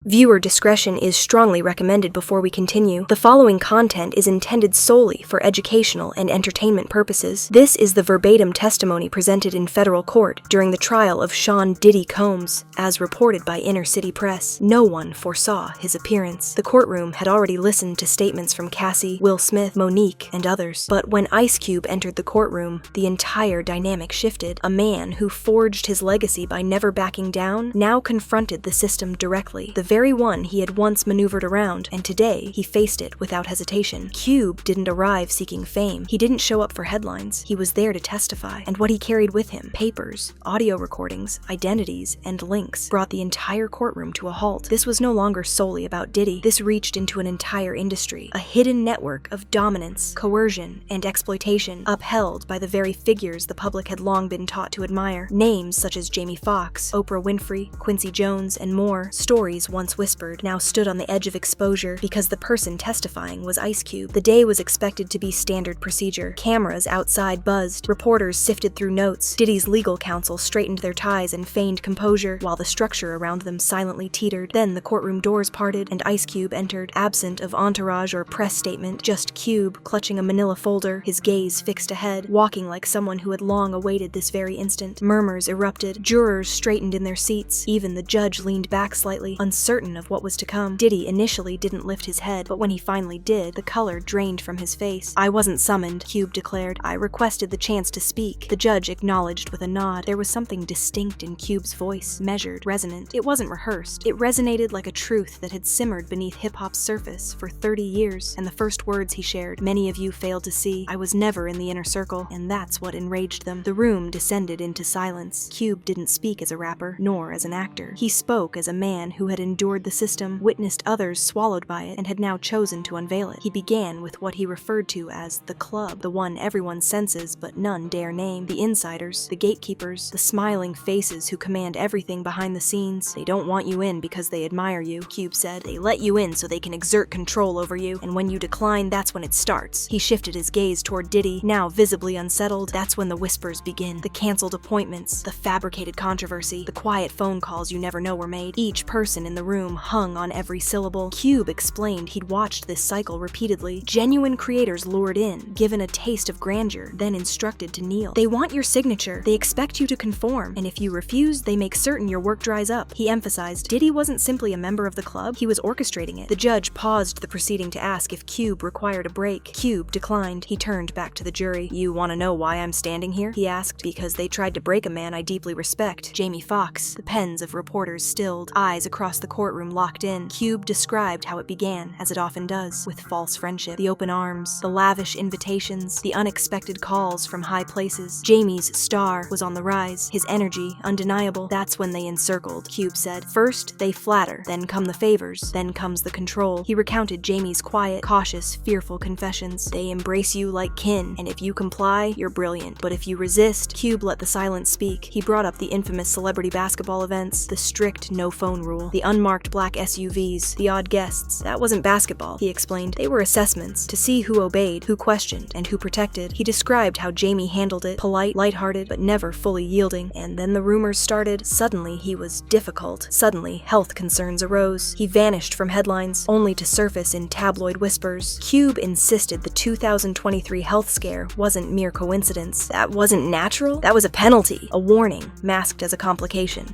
Viewer discretion is strongly recommended before we continue. The following content is intended solely for educational and entertainment purposes. This is the verbatim testimony presented in federal court during the trial of Sean Diddy Combs, as reported by Inner City Press. No one foresaw his appearance. The courtroom had already listened to statements from Cassie, Will Smith, Monique, and others. But when Ice Cube entered the courtroom, the entire dynamic shifted. A man who forged his legacy by never backing down now confronted the system directly, the very one he had once maneuvered around, and today he faced it without hesitation. Cube didn't arrive seeking fame. He didn't show up for headlines. He was there to testify, and what he carried with him, papers, audio recordings, identities, and links, brought the entire courtroom to a halt. This was no longer solely about Diddy. This reached into an entire industry, a hidden network of dominance, coercion, and exploitation, upheld by the very figures the public had long been taught to admire. Names such as Jamie Foxx, Oprah Winfrey, Quincy Jones, and more, stories once whispered, now stood on the edge of exposure because the person testifying was Ice Cube. The day was expected to be standard procedure. Cameras outside buzzed, reporters sifted through notes, Diddy's legal counsel straightened their ties and feigned composure, while the structure around them silently teetered. Then the courtroom doors parted, and Ice Cube entered, absent of entourage or press statement, just Cube, clutching a manila folder, his gaze fixed ahead, walking like someone who had long awaited this very instant. Murmurs erupted, jurors straightened in their seats, even the judge leaned back slightly, uncertain of what was to come. Diddy initially didn't lift his head, but when he finally did, the color drained from his face. "I wasn't summoned," Cube declared. "I requested the chance to speak." The judge acknowledged with a nod. There was something distinct in Cube's voice, measured, resonant. It wasn't rehearsed. It resonated like a truth that had simmered beneath hip-hop's surface for 30 years, and the first words he shared, "Many of you failed to see. I was never in the inner circle," and that's what enraged them. The room descended into silence. Cube didn't speak as a rapper, nor as an actor. He spoke as a man who had endured the system, witnessed others swallowed by it, and had now chosen to unveil it. He began with what he referred to as the club, the one everyone senses but none dare name, the insiders, the gatekeepers, the smiling faces who command everything behind the scenes. "They don't want you in because they admire you," Cube said. "They let you in so they can exert control over you, and when you decline, that's when it starts." He shifted his gaze toward Diddy, now visibly unsettled. "That's when the whispers begin. The canceled appointments, the fabricated controversy, the quiet phone calls you never know were made." Each person in the room hung on every syllable. Cube explained he'd watched this cycle repeatedly. Genuine creators lured in, given a taste of grandeur, then instructed to kneel. "They want your signature. They expect you to conform, and if you refuse, they make certain your work dries up." He emphasized Diddy wasn't simply a member of the club, he was orchestrating it. The judge paused the proceeding to ask if Cube required a break. Cube declined. He turned back to the jury. "You want to know why I'm standing here?" he asked. "Because they tried to break a man I deeply respect, Jamie Foxx." The pens of reporters stilled, eyes across the courtroom locked in. Cube described how it began, as it often does, with false friendship, the open arms, the lavish invitations, the unexpected calls from high places. Jamie's star was on the rise, his energy undeniable. "That's when they encircled," Cube said. "First, they flatter, then come the favors, then comes the control." He recounted Jamie's quiet, cautious, fearful confessions. "They embrace you like kin, and if you comply, you're brilliant. But if you resist," Cube let the silence speak. He brought up the infamous celebrity basketball events, the strict no-phone rule, the unmarked black SUVs, the odd guests. "That wasn't basketball," he explained. "They were assessments, to see who obeyed, who questioned, and who protected." He described how Jamie handled it, polite, lighthearted, but never fully yielding. And then the rumors started. Suddenly, he was difficult. Suddenly, health concerns arose. He vanished from headlines, only to surface in tabloid whispers. Cube insisted the 2023 health scare wasn't mere coincidence. That wasn't natural. That was a penalty, a warning, masked as a complication.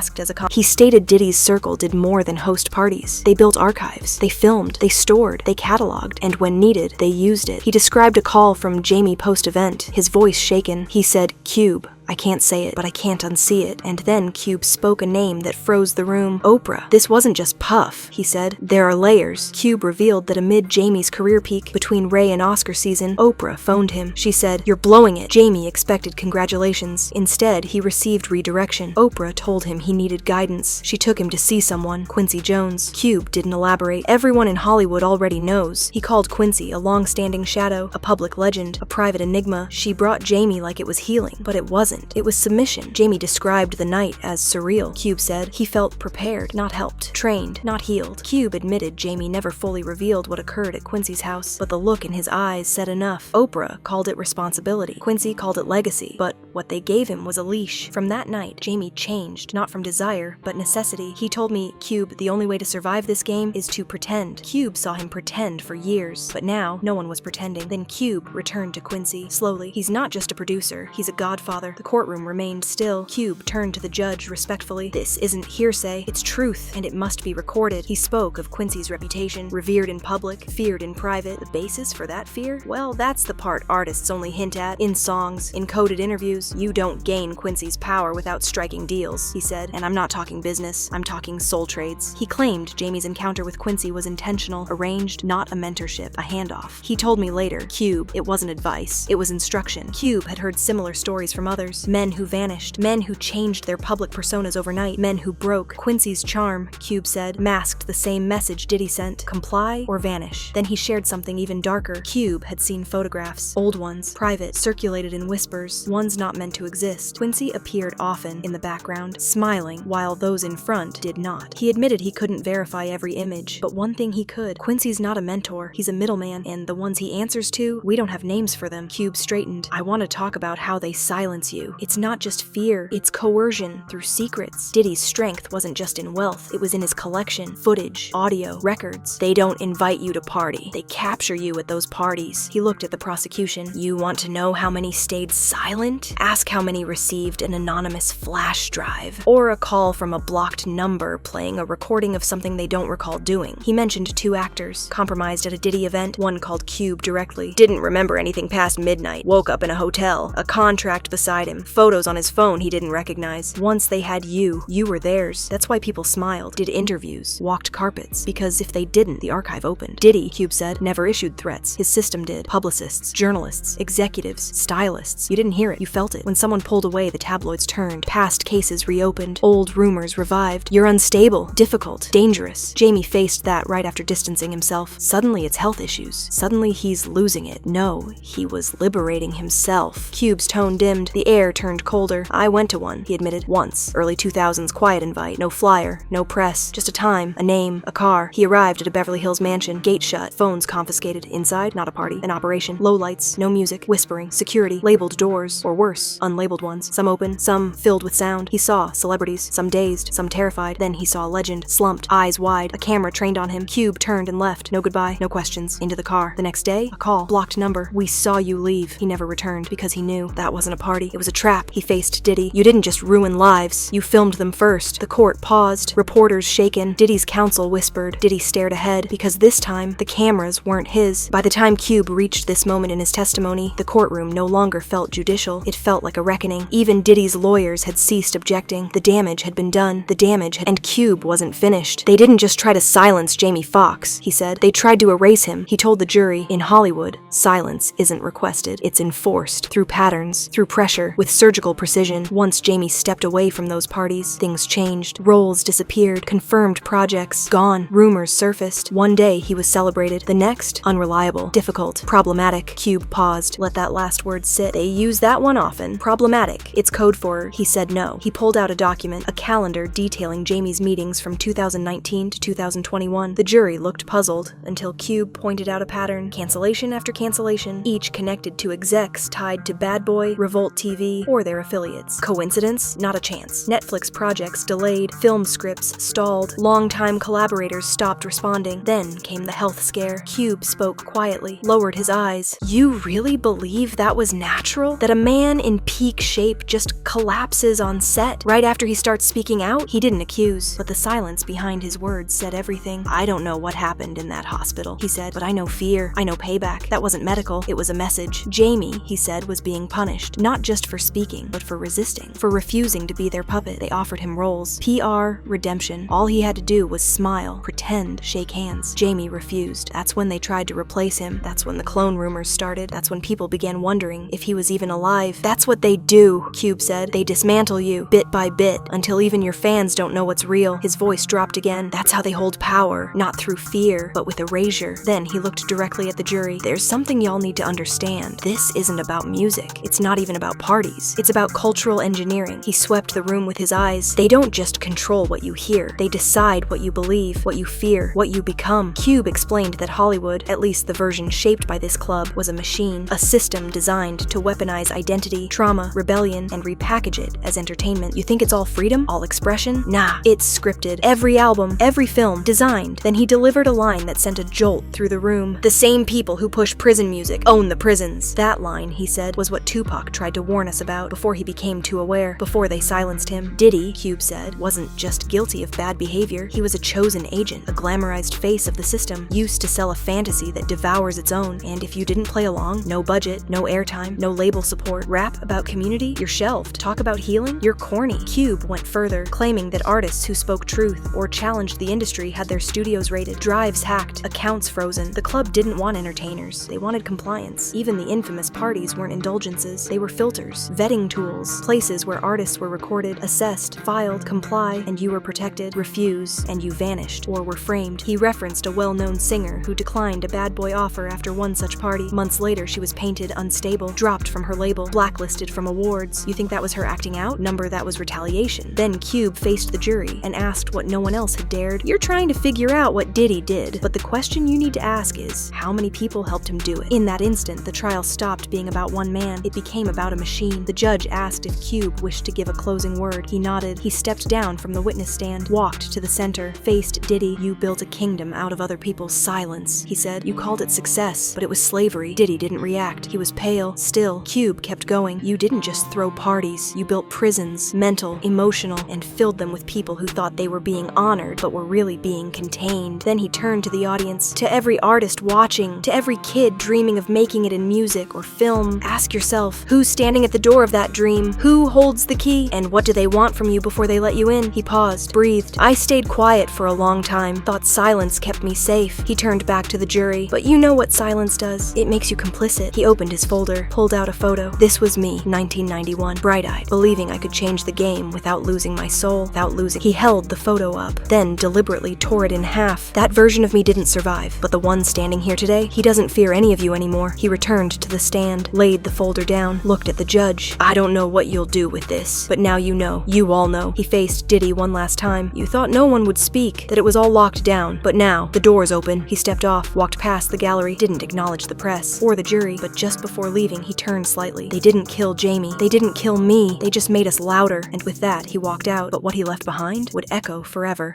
He stated Diddy's circle did more than host parties. They built archives. They filmed. They stored. They cataloged. And when needed, they used it. He described a call from Jamie post-event, his voice shaken. He said, "Cube, I can't say it, but I can't unsee it." And then Cube spoke a name that froze the room. "Oprah. This wasn't just Puff," he said. "There are layers." Cube revealed that amid Jamie's career peak, between Ray and Oscar season, Oprah phoned him. She said, "You're blowing it." Jamie expected congratulations. Instead, he received redirection. Oprah told him he needed guidance. She took him to see someone, Quincy Jones. Cube didn't elaborate. Everyone in Hollywood already knows. He called Quincy a long-standing shadow, a public legend, a private enigma. She brought Jamie like it was healing, but it wasn't. It was submission. Jamie described the night as surreal. Cube said he felt prepared, not helped, trained, not healed. Cube admitted Jamie never fully revealed what occurred at Quincy's house, but the look in his eyes said enough. Oprah called it responsibility. Quincy called it legacy. But What they gave him was a leash. From that night, Jamie changed, not from desire, but necessity. He told me, Cube, the only way to survive this game is to pretend. Cube saw him pretend for years, but now no one was pretending. Then Cube returned to Quincy. Slowly. He's not just a producer, he's a godfather. The courtroom remained still. Cube turned to the judge respectfully. This isn't hearsay, it's truth, and it must be recorded. He spoke of Quincy's reputation, revered in public, feared in private. The basis for that fear? Well, that's the part artists only hint at. In songs, in coded interviews, you don't gain Quincy's power without striking deals, he said. And I'm not talking business, I'm talking soul trades. He claimed Jamie's encounter with Quincy was intentional, arranged, not a mentorship, a handoff. He told me later, Cube, it wasn't advice, it was instruction. Cube had heard similar stories from others. Men who vanished, men who changed their public personas overnight, men who broke. Quincy's charm, Cube said, masked the same message Diddy sent: comply or vanish. Then he shared something even darker. Cube had seen photographs, old ones, private, circulated in whispers, ones not meant to exist. Quincy appeared often in the background, smiling, while those in front did not. He admitted he couldn't verify every image, but one thing he could. Quincy's not a mentor, he's a middleman, and the ones he answers to, we don't have names for them. Cube straightened. I want to talk about how they silence you. It's not just fear, it's coercion through secrets. Diddy's strength wasn't just in wealth, it was in his collection, footage, audio, records. They don't invite you to party. They capture you at those parties. He looked at the prosecution. You want to know how many stayed silent? Ask how many received an anonymous flash drive, or a call from a blocked number playing a recording of something they don't recall doing. He mentioned 2 actors, compromised at a Diddy event. One called Cube directly. Didn't remember anything past midnight. Woke up in a hotel. A contract beside him. Photos on his phone he didn't recognize. Once they had you were theirs. That's why people smiled, did interviews, walked carpets. Because if they didn't, the archive opened. Diddy, Cube said, never issued threats. His system did. Publicists, journalists, executives, stylists. You didn't hear it, you felt it. When someone pulled away, the tabloids turned. Past cases reopened. Old rumors revived. You're unstable, difficult, dangerous. Jamie faced that right after distancing himself. Suddenly it's health issues. Suddenly he's losing it. No, he was liberating himself. Cube's tone dimmed. The air turned colder. I went to one, he admitted. Once. Early 2000s quiet invite. No flyer, no press. Just a time, a name, a car. He arrived at a Beverly Hills mansion. Gate shut. Phones confiscated. Inside, not a party. An operation. Low lights. No music. Whispering. Security. Labeled doors. Or worse, unlabeled ones. Some open, some filled with sound. He saw celebrities. Some dazed, some terrified. Then he saw a legend. Slumped. Eyes wide. A camera trained on him. Cube turned and left. No goodbye. No questions. Into the car. The next day, a call. Blocked number. We saw you leave. He never returned because he knew that wasn't a party. It was a trap. He faced Diddy. You didn't just ruin lives. You filmed them first. The court paused. Reporters shaken. Diddy's counsel whispered. Diddy stared ahead because this time the cameras weren't his. By the time Cube reached this moment in his testimony, the courtroom no longer felt judicial. It felt like a reckoning. Even Diddy's lawyers had ceased objecting. The damage had been done. The damage had, and Cube wasn't finished. They didn't just try to silence Jamie Foxx, he said. They tried to erase him. He told the jury, in Hollywood, silence isn't requested. It's enforced. Through patterns, through pressure, with surgical precision. Once Jamie stepped away from those parties, things changed. Roles disappeared. Confirmed projects gone. Rumors surfaced. One day he was celebrated. The next, unreliable, difficult, problematic. Cube paused. Let that last word sit. They use that one often. Problematic. It's code for, he said no. He pulled out a document, a calendar detailing Jamie's meetings from 2019 to 2021. The jury looked puzzled until Cube pointed out a pattern. Cancellation after cancellation, each connected to execs tied to Bad Boy, Revolt TV, or their affiliates. Coincidence? Not a chance. Netflix projects delayed, film scripts stalled, longtime collaborators stopped responding. Then came the health scare. Cube spoke quietly, lowered his eyes. You really believe that was natural? That a man in peak shape just collapses on set right after he starts speaking out? He didn't accuse, but the silence behind his words said everything. I don't know what happened in that hospital, he said, but I know fear. I know payback. That wasn't medical. It was a message. Jamie, he said, was being punished, not just for speaking, but for resisting, for refusing to be their puppet. They offered him roles. PR, redemption. All he had to do was smile, pretend, shake hands. Jamie refused. That's when they tried to replace him. That's when the clone rumors started. That's when people began wondering if he was even alive. That's what they do, Cube said. They dismantle you, bit by bit, until even your fans don't know what's real. His voice dropped again. That's how they hold power, not through fear, but with erasure. Then he looked directly at the jury. There's something y'all need to understand. This isn't about music. It's not even about parties. It's about cultural engineering. He swept the room with his eyes. They don't just control what you hear. They decide what you believe, what you fear, what you become. Cube explained that Hollywood, at least the version shaped by this club, was a machine, a system designed to weaponize identity, trauma, rebellion, and repackage it as entertainment. You think it's all freedom, all expression? Nah, it's scripted. Every album, every film, designed. Then he delivered a line that sent a jolt through the room. The same people who push prison music own the prisons. That line, he said, was what Tupac tried to warn us about before he became too aware, before they silenced him. Diddy, Cube said, wasn't just guilty of bad behavior. He was a chosen agent, a glamorized face of the system, used to sell a fantasy that devours its own. And if you didn't play along, no budget, no airtime, no label support. Rap about community? You're shelved. Talk about healing? You're corny. Cube went further, claiming that artists who spoke truth or challenged the industry had their studios raided, drives hacked, accounts frozen. The club didn't want entertainers. They wanted compliance. Even the infamous parties weren't indulgences. They were filters, vetting tools, places where artists were recorded, assessed, filed, comply, and you were protected. Refuse, and you vanished, or were framed. He referenced a well-known singer who declined a bad boy offer after one such party. Months later, she was painted unstable, dropped from her label, blacklisted from awards. You think that was her acting out? Number, that was retaliation. Then Cube faced the jury and asked what no one else had dared. You're trying to figure out what Diddy did, but the question you need to ask is, how many people helped him do it? In that instant, the trial stopped being about one man. It became about a machine. The judge asked if Cube wished to give a closing word. He nodded. He stepped down from the witness stand, walked to the center, faced Diddy. You built a kingdom out of other people's silence, he said. You called it success, but it was slavery. Diddy didn't react. He was pale. Still, Cube kept going. You didn't just throw parties. You built prisons, mental, emotional, and filled them with people who thought they were being honored, but were really being contained. Then he turned to the audience, to every artist watching, to every kid dreaming of making it in music or film. Ask yourself, who's standing at the door of that dream? Who holds the key? And what do they want from you before they let you in? He paused, breathed. I stayed quiet for a long time, thought silence kept me safe. He turned back to the jury. But you know what silence does? It makes you complicit. He opened his folder, pulled out a photo. This was me, 1991, bright-eyed, believing I could change the game without losing my soul, without losing. He held the photo up, then deliberately tore it in half. That version of me didn't survive, but the one standing here today, he doesn't fear any of you anymore. He returned to the stand, laid the folder down, looked at the judge. I don't know what you'll do with this, but now you know. You all know. He faced Diddy one last time. You thought no one would speak, that it was all locked down, but now, the door's open. He stepped off, walked past the gallery, didn't acknowledge the press, or the jury, but just before leaving, he turned slightly. They didn't kill Jamie. They didn't kill me. They just made us louder, and with that, he walked out, but what he left behind would echo forever.